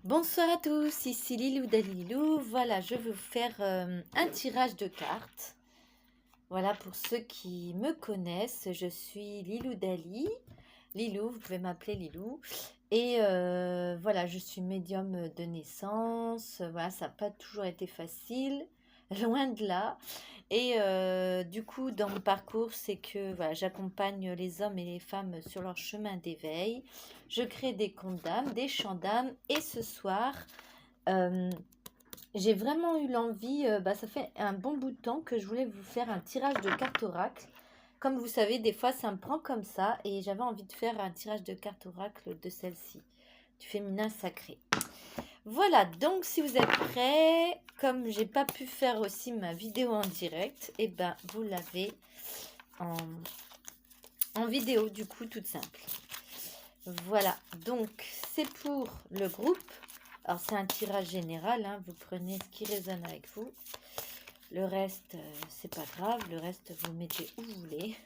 Bonsoir à tous, ici Lilou Dalilou. Voilà, je vais vous faire un tirage de cartes. Voilà, pour ceux qui me connaissent, je suis Lilou Dali. Lilou, vous pouvez m'appeler Lilou. Et voilà, je suis médium de naissance. Voilà, ça n'a pas toujours été facile, loin de là. Et du coup, dans mon parcours, c'est que voilà, j'accompagne les hommes et les femmes sur leur chemin d'éveil. Je crée des contes d'âme, des chants d'âme. Et ce soir, euh, j'ai vraiment eu l'envie, ça fait un bon bout de temps que je voulais vous faire un tirage de cartes oracle. Comme vous savez, des fois, ça me prend comme ça. Et j'avais envie de faire un tirage de cartes oracle de celle-ci, du féminin sacré. Voilà, donc si vous êtes prêts, comme j'ai pas pu faire aussi ma vidéo en direct, et ben vous l'avez en vidéo, du coup, toute simple. Voilà, donc c'est pour le groupe. Alors c'est un tirage général, hein, vous prenez ce qui résonne avec vous. Le reste, c'est pas grave, le reste vous mettez où vous voulez.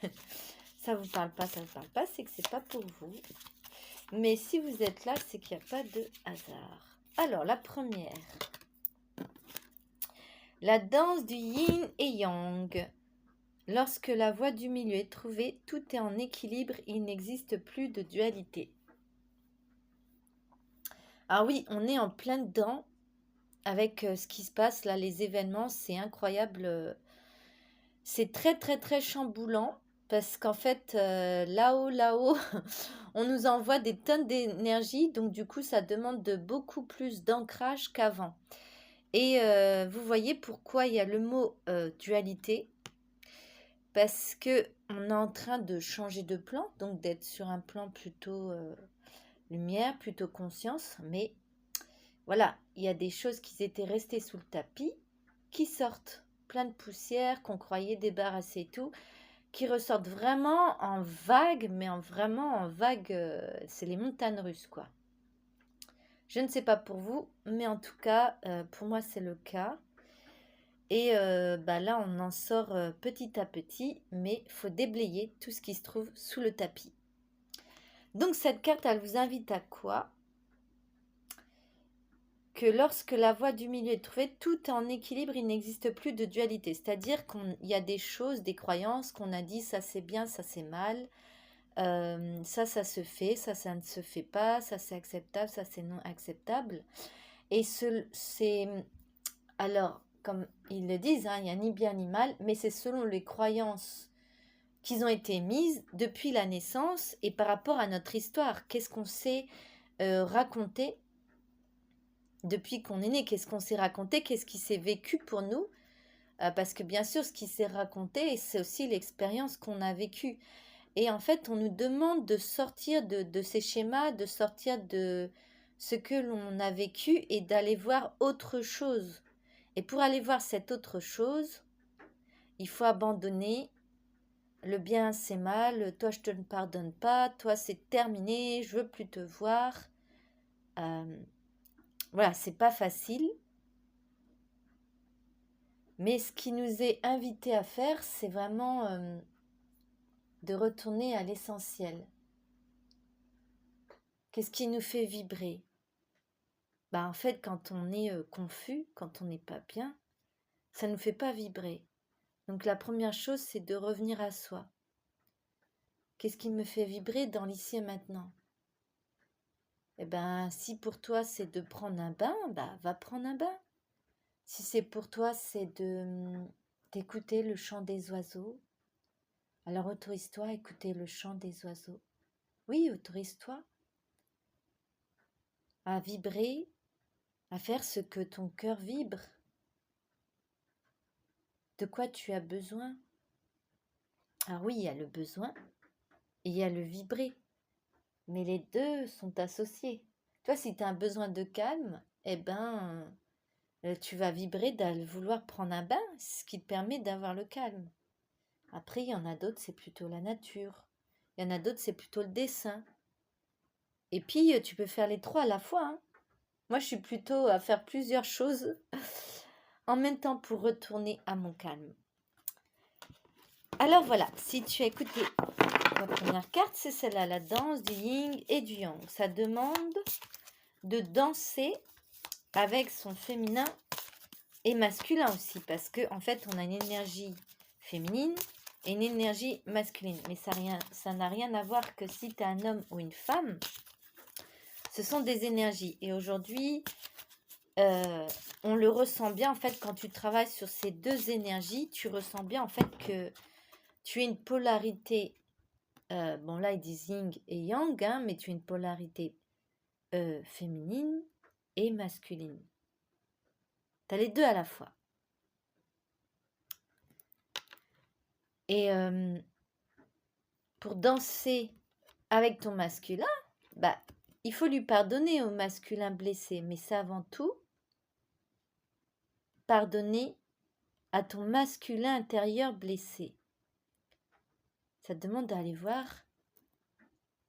Ça vous parle pas, c'est que c'est pas pour vous. Mais si vous êtes là, c'est qu'il n'y a pas de hasard. Alors, la première. La danse du yin et yang. Lorsque la voie du milieu est trouvée, tout est en équilibre, il n'existe plus de dualité. Ah oui, on est en plein dedans avec ce qui se passe là, les événements, c'est incroyable. C'est très très très chamboulant parce qu'en fait, là-haut, on nous envoie des tonnes d'énergie, donc du coup, ça demande de beaucoup plus d'ancrage qu'avant. Et vous voyez pourquoi il y a le mot dualité, parce que on est en train de changer de plan, donc d'être sur un plan plutôt lumière, plutôt conscience, mais voilà, il y a des choses qui étaient restées sous le tapis, qui sortent, plein de poussière, qu'on croyait débarrasser et tout, qui ressortent vraiment en vague, mais vraiment en vague, c'est les montagnes russes, quoi. Je ne sais pas pour vous, mais en tout cas, pour moi, c'est le cas. Et là, on en sort petit à petit, mais il faut déblayer tout ce qui se trouve sous le tapis. Donc, cette carte, elle vous invite à quoi? Que lorsque la voie du milieu est trouvée, tout est en équilibre, il n'existe plus de dualité. C'est-à-dire qu'il y a des choses, des croyances qu'on a dit, ça c'est bien, ça c'est mal, ça se fait, ça ne se fait pas, ça c'est acceptable, ça c'est non acceptable. Et c'est... Alors, comme ils le disent, hein, il n'y a ni bien ni mal, mais c'est selon les croyances qu'ils ont été mises depuis la naissance et par rapport à notre histoire. Qu'est-ce qu'on s'est raconté depuis qu'on est né? Qu'est-ce qu'on s'est raconté? Qu'est-ce qui s'est vécu pour nous? Parce que bien sûr, ce qui s'est raconté, c'est aussi l'expérience qu'on a vécue. Et en fait, on nous demande de sortir de ces schémas, de sortir de ce que l'on a vécu et d'aller voir autre chose. Et pour aller voir cette autre chose, il faut abandonner le bien, c'est mal, toi je te ne pardonne pas, toi c'est terminé, je veux plus te voir. Voilà, c'est pas facile. Mais ce qui nous est invité à faire, c'est vraiment de retourner à l'essentiel. Qu'est-ce qui nous fait vibrer? En fait, quand on est confus, quand on n'est pas bien, ça ne nous fait pas vibrer. Donc la première chose, c'est de revenir à soi. Qu'est-ce qui me fait vibrer dans l'ici et maintenant? Si pour toi c'est de prendre un bain, va prendre un bain. Si c'est pour toi c'est d'écouter le chant des oiseaux, alors autorise-toi à écouter le chant des oiseaux. Oui, autorise-toi à vibrer, à faire ce que ton cœur vibre. De quoi tu as besoin? Alors oui, il y a le besoin et il y a le vibrer. Mais les deux sont associés. Toi, si tu as un besoin de calme, tu vas vibrer d'aller vouloir prendre un bain, ce qui te permet d'avoir le calme. Après, il y en a d'autres, c'est plutôt la nature. Il y en a d'autres, c'est plutôt le dessin. Et puis, tu peux faire les trois à la fois, hein. Moi, je suis plutôt à faire plusieurs choses en même temps pour retourner à mon calme. Alors voilà, si tu as écouté la première carte, c'est celle-là, la danse du yin et du yang. Ça demande de danser avec son féminin et masculin aussi, parce que en fait, on a une énergie féminine et une énergie masculine. Mais ça n'a rien à voir que si tu es un homme ou une femme. Ce sont des énergies. Et aujourd'hui, on le ressent bien, en fait, quand tu travailles sur ces deux énergies, tu ressens bien, en fait, que tu as une polarité. Bon, là, ils disent yin et yang, hein, mais tu as une polarité féminine et masculine. Tu as les deux à la fois. Et pour danser avec ton masculin, bah, il faut lui pardonner au masculin blessé. Mais c'est avant tout pardonner à ton masculin intérieur blessé. Ça te demande d'aller voir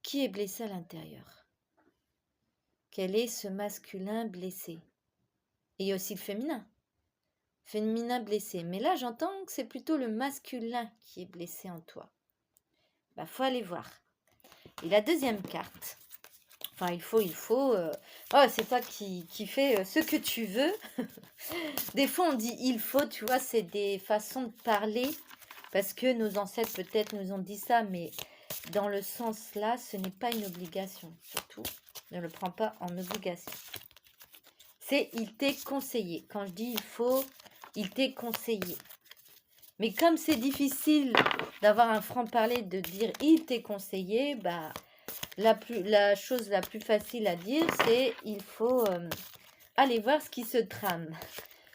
qui est blessé à l'intérieur. Quel est ce masculin blessé? Et il y a aussi le féminin. Féminin blessé. Mais là, j'entends que c'est plutôt le masculin qui est blessé en toi. Bah, faut aller voir. Et la deuxième carte. Enfin, il faut. Oh, c'est toi qui fais ce que tu veux. Des fois, on dit il faut, tu vois, c'est des façons de parler. Parce que nos ancêtres, peut-être, nous ont dit ça, mais dans le sens là, ce n'est pas une obligation. Surtout, ne le prends pas en obligation. C'est il t'est conseillé. Quand je dis il faut, il t'est conseillé. Mais comme c'est difficile d'avoir un franc-parler, de dire il t'est conseillé, bah, la chose la plus facile à dire, c'est il faut aller voir ce qui se trame.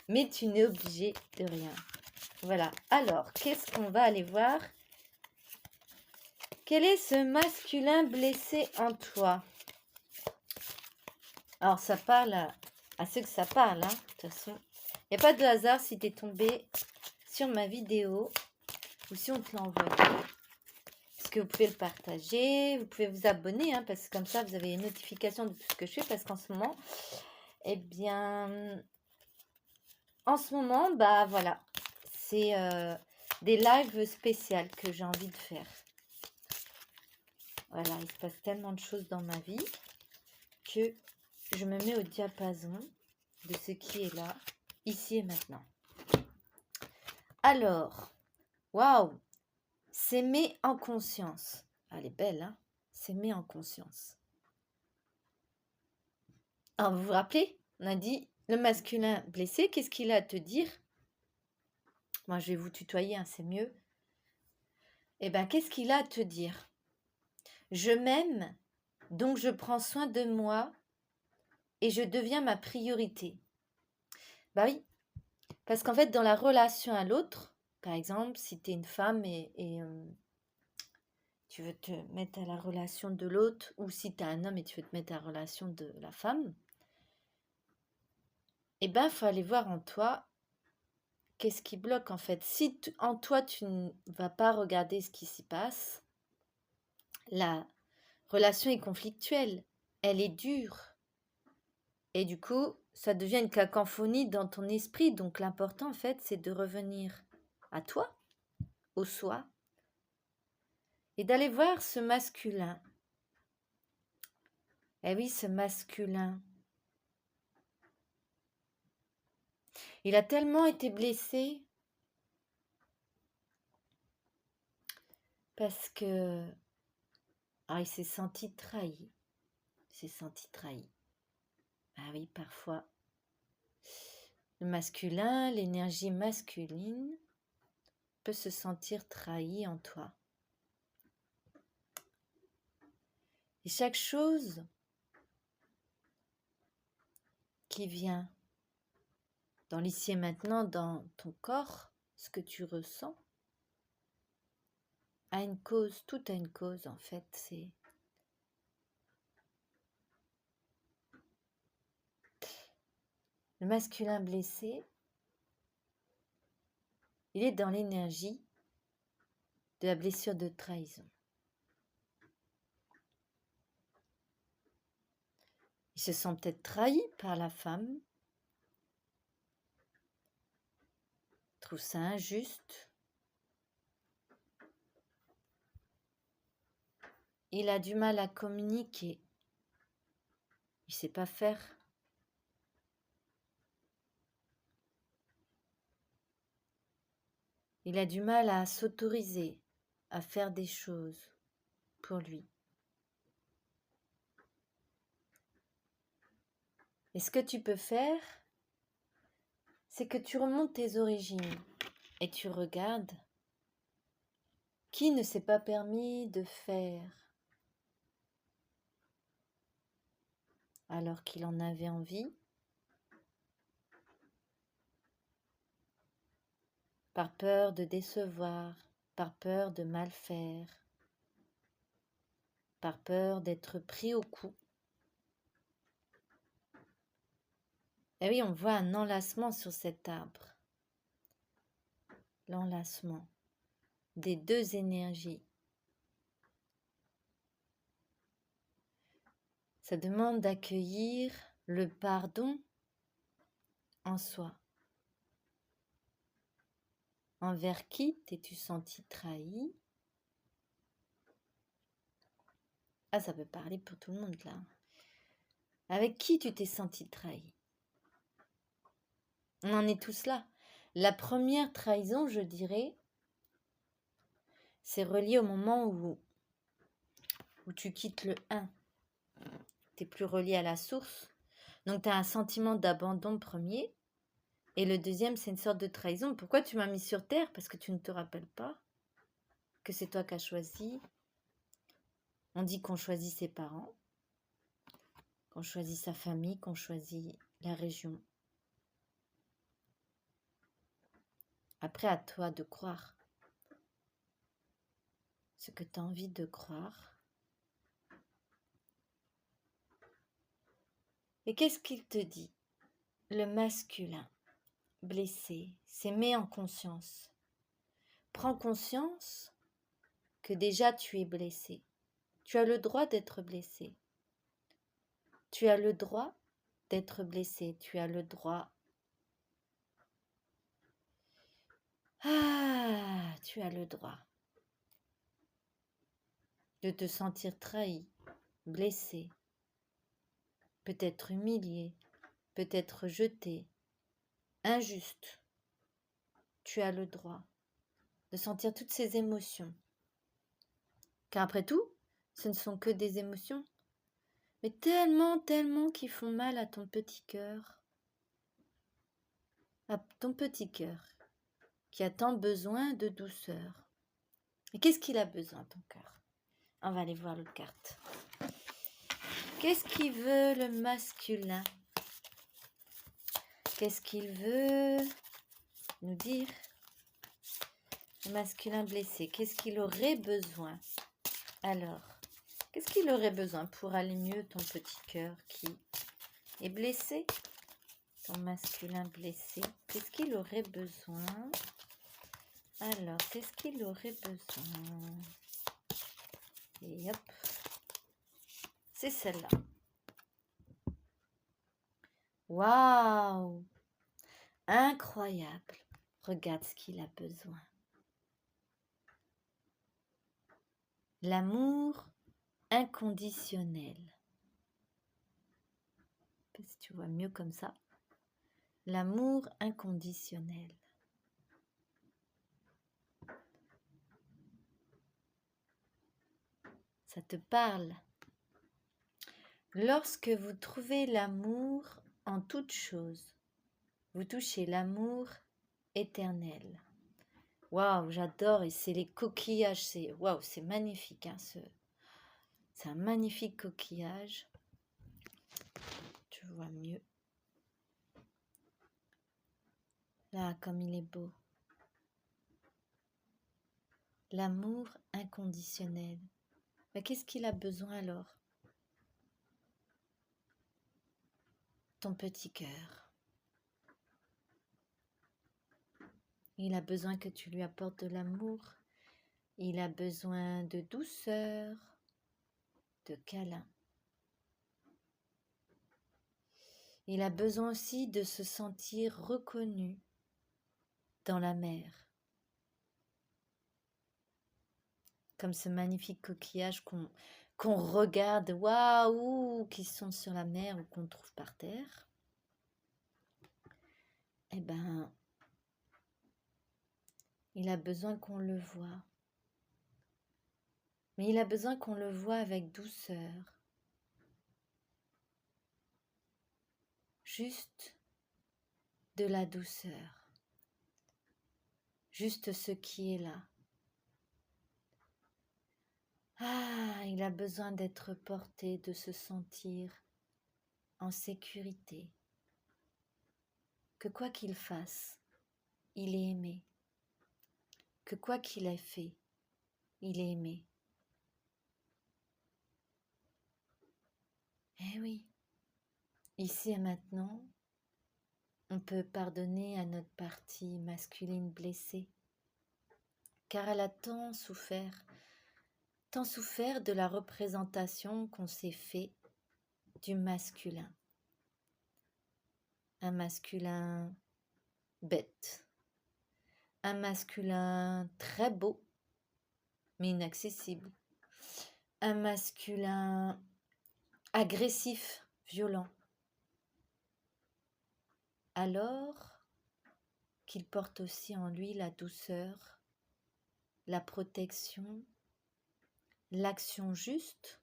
Mais tu n'es obligé de rien. Voilà. Alors, qu'est-ce qu'on va aller voir? Quel est ce masculin blessé en toi? Alors, ça parle à ceux que ça parle, hein, de toute façon. Il n'y a pas de hasard si tu es tombé sur ma vidéo ou si on te l'a envoyé. Parce que vous pouvez le partager, vous pouvez vous abonner, hein, parce que comme ça, vous avez une notification de tout ce que je fais. Parce qu'en ce moment, eh bien, bah voilà, c'est des lives spéciaux que j'ai envie de faire. Voilà, il se passe tellement de choses dans ma vie que je me mets au diapason de ce qui est là, ici et maintenant. Alors, waouh, s'aimer en conscience. Elle est belle, hein? S'aimer en conscience. Alors, vous vous rappelez, on a dit le masculin blessé, qu'est-ce qu'il a à te dire? Moi, je vais vous tutoyer, hein, c'est mieux. Eh bien, qu'est-ce qu'il a à te dire? Je m'aime, donc je prends soin de moi et je deviens ma priorité. Bah oui, parce qu'en fait, dans la relation à l'autre, par exemple, si tu es une femme et tu veux te mettre à la relation de l'autre, ou si tu es un homme et tu veux te mettre à la relation de la femme, eh bien, il faut aller voir en toi qu'est-ce qui bloque en fait. Si en toi, tu ne vas pas regarder ce qui s'y passe, la relation est conflictuelle, elle est dure. Et du coup, ça devient une cacophonie dans ton esprit. Donc l'important en fait, c'est de revenir à toi, au soi, et d'aller voir ce masculin. Eh oui, ce masculin. Il a tellement été blessé parce que il s'est senti trahi. Il s'est senti trahi. Ah oui, parfois, le masculin, l'énergie masculine peut se sentir trahi en toi. Et chaque chose qui vient dans l'ici et maintenant, dans ton corps, ce que tu ressens, a une cause, tout a une cause en fait, c'est le masculin blessé, il est dans l'énergie de la blessure de trahison. Il se sent peut-être trahi par la femme, trouve ça injuste, il a du mal à communiquer, il ne sait pas faire. Il a du mal à s'autoriser à faire des choses pour lui. Et ce que tu peux faire, c'est que tu remontes tes origines et tu regardes qui ne s'est pas permis de faire alors qu'il en avait envie, par peur de décevoir, par peur de mal faire, par peur d'être pris au cou. Et oui, on voit un enlacement sur cet arbre. L'enlacement des deux énergies. Ça demande d'accueillir le pardon en soi. Envers qui t'es-tu senti trahi? Ah, ça peut parler pour tout le monde là. Avec qui tu t'es senti trahi? On en est tous là. La première trahison, je dirais, c'est relié au moment où tu quittes le 1. Tu n'es plus relié à la source. Donc tu as un sentiment d'abandon premier. Et le deuxième, c'est une sorte de trahison. Pourquoi tu m'as mis sur terre? Parce que tu ne te rappelles pas que c'est toi qui as choisi. On dit qu'on choisit ses parents, qu'on choisit sa famille, qu'on choisit la région. Après, à toi de croire ce que tu as envie de croire. Et qu'est-ce qu'il te dit? Le masculin blessé, c'est mets en conscience. Prends conscience que déjà tu es blessé. Tu as le droit d'être blessé. Tu as le droit d'être blessé. Tu as le droit. Ah, tu as le droit de te sentir trahi, blessé, peut-être humilié, peut-être jeté, injuste. Tu as le droit de sentir toutes ces émotions. Car après tout, ce ne sont que des émotions, mais tellement, tellement qui font mal à ton petit cœur. À ton petit cœur, qui a tant besoin de douceur. Et qu'est-ce qu'il a besoin, ton cœur? On va aller voir l'autre carte. Qu'est-ce qu'il veut, le masculin? Qu'est-ce qu'il veut nous dire? Le masculin blessé, qu'est-ce qu'il aurait besoin? Alors, qu'est-ce qu'il aurait besoin pour aller mieux, ton petit cœur qui est blessé? Ton masculin blessé, qu'est-ce qu'il aurait besoin? Alors, qu'est-ce qu'il aurait besoin? Et hop, c'est celle-là. Waouh! Incroyable! Regarde ce qu'il a besoin. L'amour inconditionnel. Si tu vois mieux comme ça. L'amour inconditionnel. Ça te parle. Lorsque vous trouvez l'amour en toute chose, vous touchez l'amour éternel. Waouh, j'adore, et c'est les coquillages, c'est waouh, c'est magnifique, hein, c'est un magnifique coquillage. Tu vois mieux. Là, comme il est beau. L'amour inconditionnel. Mais qu'est-ce qu'il a besoin alors? Ton petit cœur. Il a besoin que tu lui apportes de l'amour. Il a besoin de douceur, de câlin. Il a besoin aussi de se sentir reconnu dans la mer. Comme ce magnifique coquillage qu'on regarde, waouh, qui sont sur la mer ou qu'on trouve par terre. Eh ben, Il a besoin qu'on le voie. Mais il a besoin qu'on le voie avec douceur. Juste de la douceur. Juste ce qui est là. Ah, il a besoin d'être porté, de se sentir en sécurité. Que quoi qu'il fasse, il est aimé. Que quoi qu'il ait fait, il est aimé. Eh oui, ici et maintenant, on peut pardonner à notre partie masculine blessée, car elle a tant souffert de la représentation qu'on s'est fait du masculin. Un masculin bête, un masculin très beau, mais inaccessible, un masculin agressif, violent, alors qu'il porte aussi en lui la douceur, la protection, l'action juste,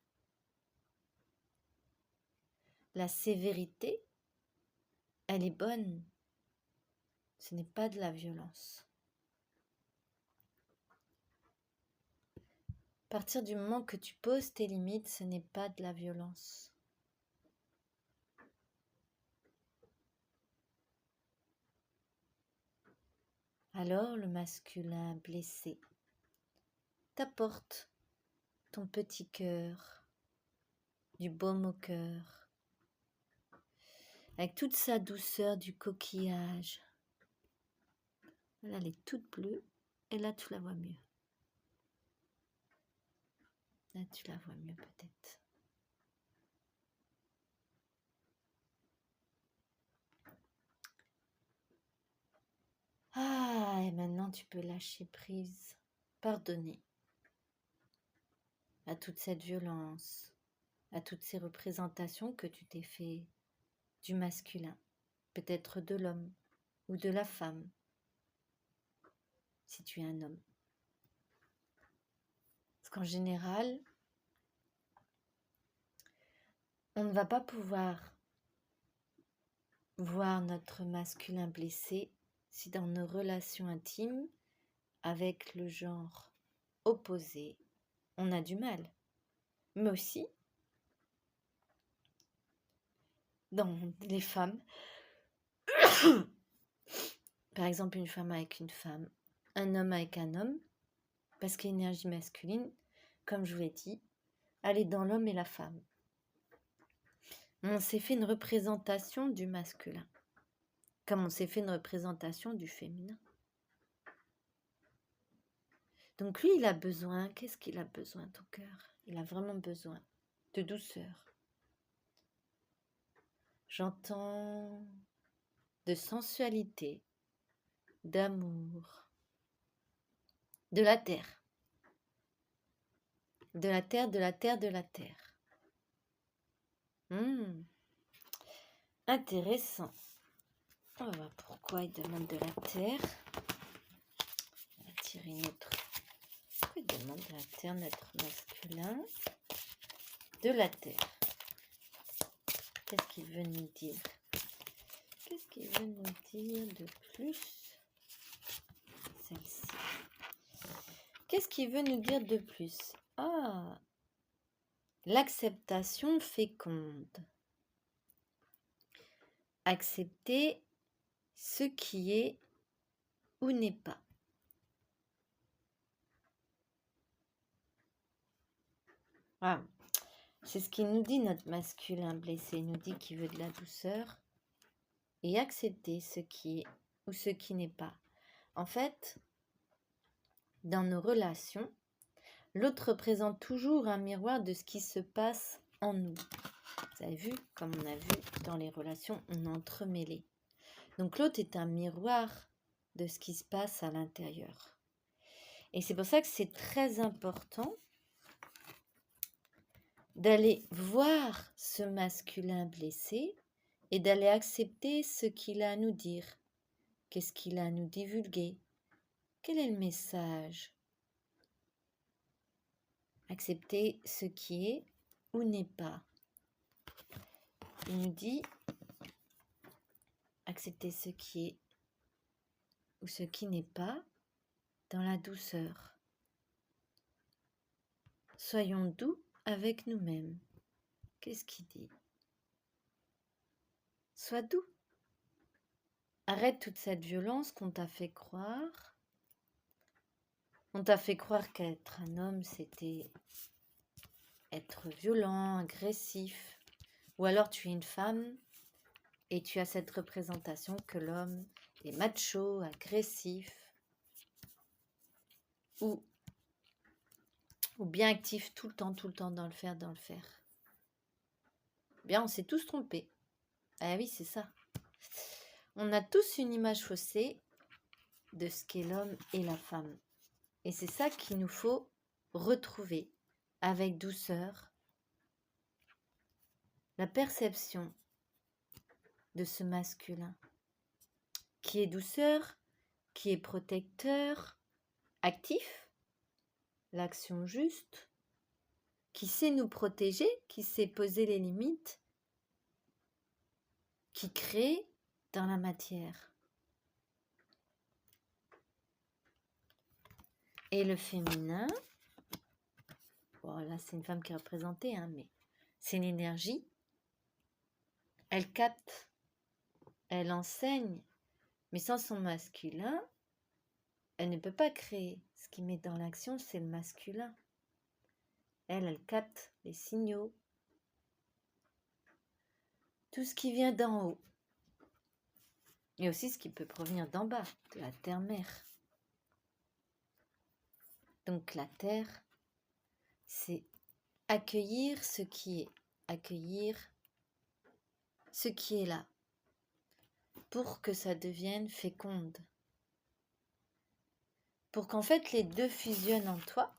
la sévérité, elle est bonne. Ce n'est pas de la violence. À partir du moment que tu poses tes limites, ce n'est pas de la violence. Alors le masculin blessé t'apporte ton petit cœur, du baume au cœur, avec toute sa douceur du coquillage. Là, elle est toute bleue, et là, tu la vois mieux. Là, tu la vois mieux peut-être. Ah, et maintenant, tu peux lâcher prise, pardonner à toute cette violence, à toutes ces représentations que tu t'es fait du masculin, peut-être de l'homme ou de la femme, si tu es un homme. Parce qu'en général, on ne va pas pouvoir voir notre masculin blessé si dans nos relations intimes avec le genre opposé, on a du mal. Mais aussi, dans les femmes, par exemple une femme avec une femme, un homme avec un homme, parce que l'énergie masculine, comme je vous l'ai dit, elle est dans l'homme et la femme. On s'est fait une représentation du masculin, comme on s'est fait une représentation du féminin. Donc lui, il a besoin, qu'est-ce qu'il a besoin, ton cœur? Il a vraiment besoin de douceur. J'entends de sensualité, d'amour, de la terre. De la terre, de la terre, de la terre. Intéressant. On va voir pourquoi il demande de la terre. On va tirer notre... Pourquoi il demande de la terre, notre masculin? De la terre. Qu'est-ce qu'il veut nous dire? Qu'est-ce qu'il veut nous dire de plus? Celle-ci. Qu'est-ce qu'il veut nous dire de plus? Ah, l'acceptation féconde. Accepter ce qui est ou n'est pas. Ah, c'est ce qu'il nous dit, notre masculin blessé. Il nous dit qu'il veut de la douceur et accepter ce qui est ou ce qui n'est pas. En fait, dans nos relations, l'autre représente toujours un miroir de ce qui se passe en nous. Vous avez vu, comme on a vu dans les relations, on est entremêlés. Donc l'autre est un miroir de ce qui se passe à l'intérieur. Et c'est pour ça que c'est très important d'aller voir ce masculin blessé et d'aller accepter ce qu'il a à nous dire. Qu'est-ce qu'il a à nous divulguer? Quel est le message? Accepter ce qui est ou n'est pas. Il nous dit accepter ce qui est ou ce qui n'est pas dans la douceur. Soyons doux avec nous-mêmes. Qu'est-ce qu'il dit? Sois doux. Arrête toute cette violence qu'on t'a fait croire. On t'a fait croire qu'être un homme, c'était être violent, agressif. Ou alors tu es une femme et tu as cette représentation que l'homme est macho, agressif ou bien actif tout le temps dans le faire, Bien, on s'est tous trompés. Ah oui, c'est ça. On a tous une image faussée de ce qu'est l'homme et la femme. Et c'est ça qu'il nous faut retrouver avec douceur, la perception de ce masculin qui est douceur, qui est protecteur, actif, l'action juste, qui sait nous protéger, qui sait poser les limites, qui crée dans la matière. Et le féminin, bon là c'est une femme qui est représentée, mais c'est une énergie. Elle capte, elle enseigne, mais sans son masculin, elle ne peut pas créer. Ce qui met dans l'action, c'est le masculin. Elle capte les signaux, tout ce qui vient d'en haut, et aussi ce qui peut provenir d'en bas, de la terre-mère. Donc la terre, c'est accueillir ce qui est, accueillir ce qui est là, pour que ça devienne féconde. Pour qu'en fait les deux fusionnent en toi,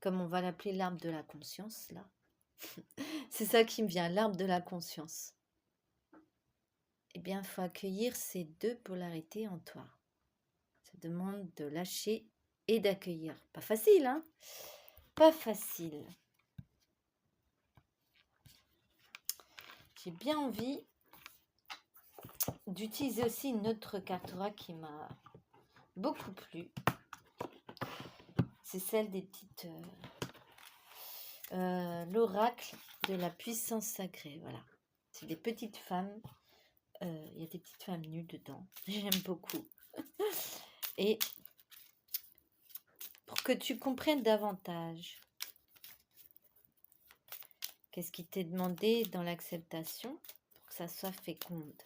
comme on va l'appeler l'arbre de la conscience, là. C'est ça qui me vient, l'arbre de la conscience. Eh bien, il faut accueillir ces deux polarités en toi. Ça demande de lâcher et d'accueillir. Pas facile, hein? Pas facile. J'ai bien envie d'utiliser aussi une autre carte oracle qui m'a beaucoup plu. C'est celle des petites... l'oracle de la puissance sacrée, voilà. C'est des petites femmes. Il y a des petites femmes nues dedans. J'aime beaucoup. Et pour que tu comprennes davantage, qu'est-ce qui t'est demandé dans l'acceptation pour que ça soit féconde?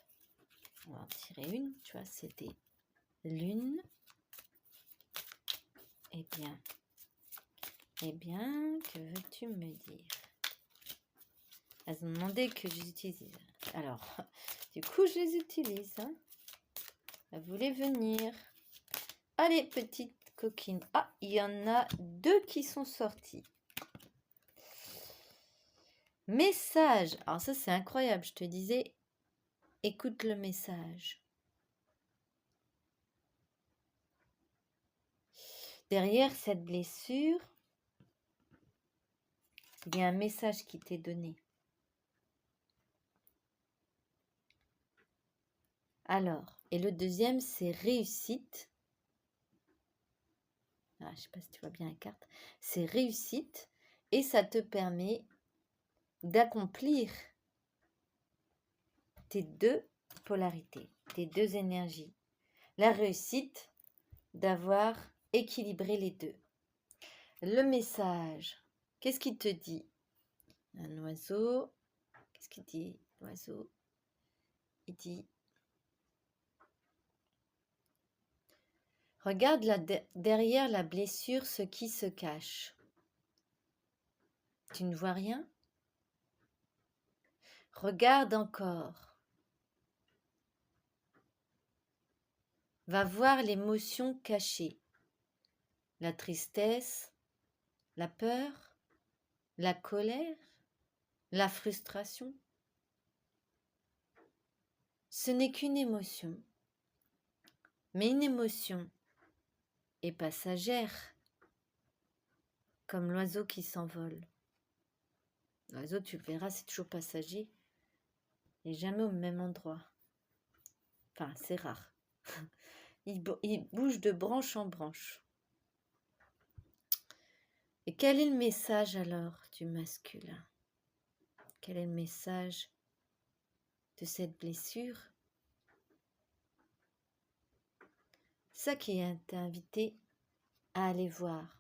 On va en tirer une, tu vois, c'est des lunes. Eh bien, que veux-tu me dire? Elles ont demandé que j'utilise. Alors, du coup, je les utilise. Elles voulaient venir. Allez, petite coquine. Ah, il y en a 2 qui sont sortis. Message. Alors ça, c'est incroyable. Je te disais, écoute le message. Derrière cette blessure, il y a un message qui t'est donné. Alors, et le deuxième, c'est réussite. Ah, je ne sais pas si tu vois bien la carte. C'est réussite et ça te permet d'accomplir tes deux polarités, tes deux énergies. La réussite, d'avoir équilibré les deux. Le message, qu'est-ce qu'il te dit? Un oiseau, qu'est-ce qu'il dit, l'oiseau? Il dit, regarde derrière la blessure ce qui se cache. Tu ne vois rien? Regarde encore. Va voir l'émotion cachée. La tristesse, la peur, la colère, la frustration. Ce n'est qu'une émotion. Mais une émotion est passagère, comme l'oiseau qui s'envole. L'oiseau, tu le verras, c'est toujours passager et jamais au même endroit. Enfin, c'est rare. Il bouge de branche en branche. Et quel est le message alors du masculin? Quel est le message de cette blessure? Ça qui est invité à aller voir.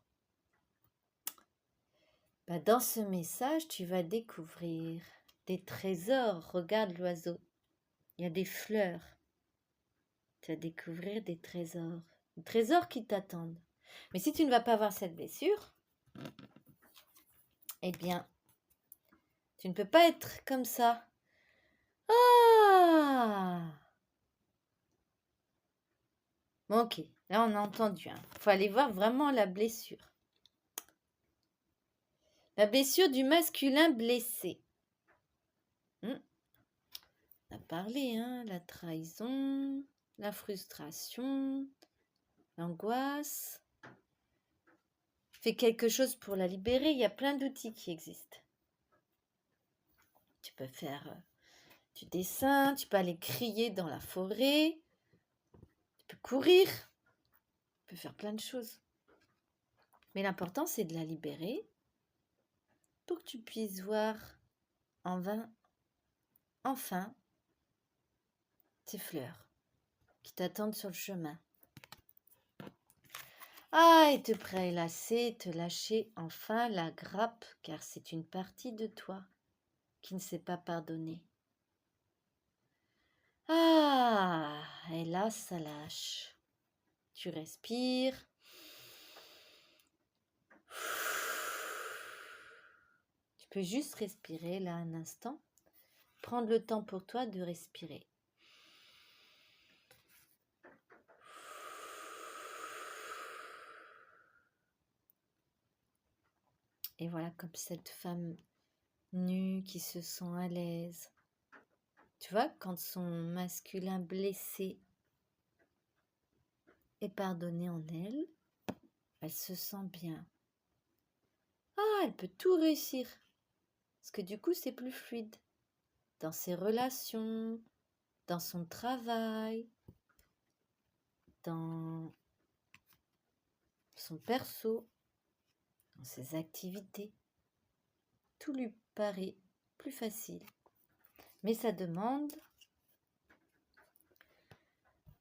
Dans ce message, tu vas découvrir des trésors. Regarde l'oiseau. Il y a des fleurs. Tu vas découvrir des trésors qui t'attendent. Mais si tu ne vas pas voir cette blessure, eh bien, tu ne peux pas être comme ça. Ah! Bon, ok, là on a entendu. Il faut aller voir vraiment la blessure. La blessure du masculin blessé. On a parlé, la trahison, la frustration, l'angoisse. Fais quelque chose pour la libérer. Il y a plein d'outils qui existent. Tu peux faire du dessin, tu peux aller crier dans la forêt, tu peux courir, tu peux faire plein de choses. Mais l'important, c'est de la libérer pour que tu puisses voir enfin tes fleurs qui t'attendent sur le chemin. Et te prélasser, te lâcher enfin la grappe, car c'est une partie de toi qui ne sait pas pardonner. Et là, ça lâche. Tu respires. Tu peux juste respirer là un instant. Prendre le temps pour toi de respirer. Et voilà, comme cette femme nue qui se sent à l'aise. Tu vois, quand son masculin blessé est pardonné en elle, elle se sent bien. Elle peut tout réussir. Parce que du coup, c'est plus fluide. Dans ses relations, dans son travail, dans son perso, dans ses activités. Tout lui paraît plus facile. Mais ça demande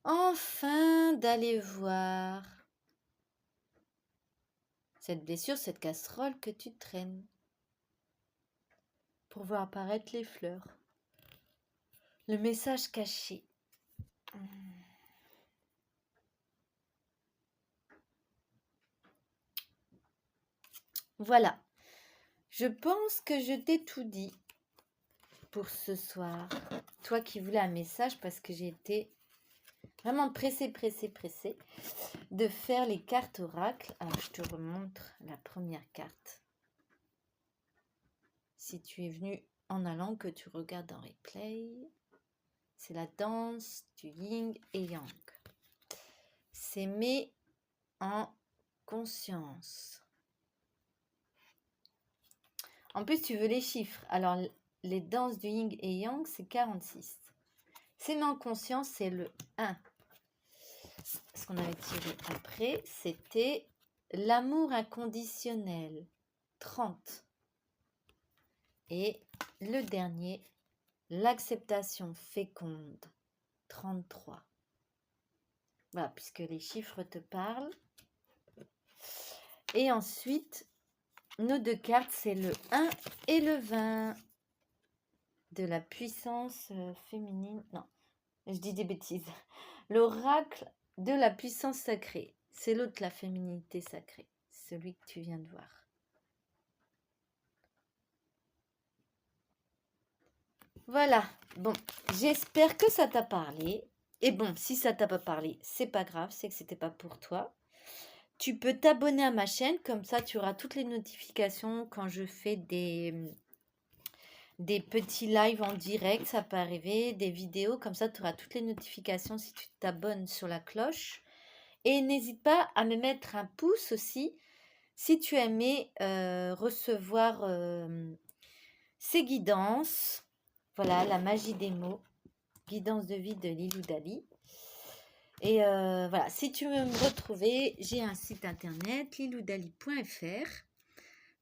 enfin d'aller voir cette blessure, cette casserole que tu traînes pour voir apparaître les fleurs. Le message caché. Voilà. Je pense que je t'ai tout dit pour ce soir. Toi qui voulais un message, parce que j'ai été vraiment pressée de faire les cartes oracles. Alors, je te remontre la première carte. Si tu es venu en allant, que tu regardes en replay, c'est la danse du yin et yang. S'aimer en conscience. En plus, tu veux les chiffres. Alors, les danses du yin et yang, c'est 46. S'aimer en conscience, c'est le 1. Ce qu'on avait tiré après, c'était l'amour inconditionnel, 30. Et le dernier, l'acceptation féconde, 33. Voilà, puisque les chiffres te parlent. Et ensuite, nos deux cartes, c'est le 1 et le 20. De la puissance féminine. Non, je dis des bêtises. L'oracle de la puissance sacrée. C'est l'autre, la féminité sacrée. Celui que tu viens de voir. Voilà. Bon, j'espère que ça t'a parlé. Et bon, si ça t'a pas parlé, c'est pas grave, c'est que c'était pas pour toi. Tu peux t'abonner à ma chaîne, comme ça tu auras toutes les notifications quand je fais des des petits lives en direct, ça peut arriver, des vidéos, comme ça tu auras toutes les notifications si tu t'abonnes sur la cloche. Et n'hésite pas à me mettre un pouce aussi si tu aimais recevoir ces guidances. Voilà, la magie des mots, guidance de vie de Lilou Dali. Et voilà, si tu veux me retrouver, j'ai un site internet, liloudali.fr.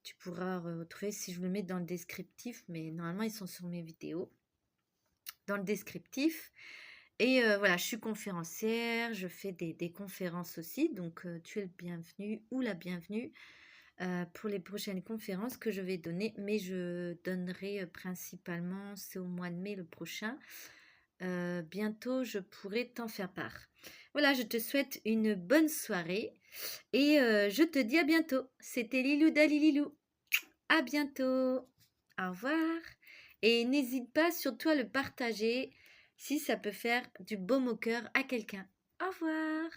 Tu pourras retrouver, si je le mets dans le descriptif, mais normalement ils sont sur mes vidéos, dans le descriptif. Et voilà, je suis conférencière, je fais des conférences aussi, donc tu es le bienvenu ou la bienvenue pour les prochaines conférences que je vais donner, mais je donnerai principalement, c'est au mois de mai le prochain. Bientôt, je pourrai t'en faire part. Voilà, je te souhaite une bonne soirée et je te dis à bientôt. C'était Lilou Dali Lilou. À bientôt. Au revoir. Et n'hésite pas surtout à le partager si ça peut faire du baume au cœur à quelqu'un. Au revoir.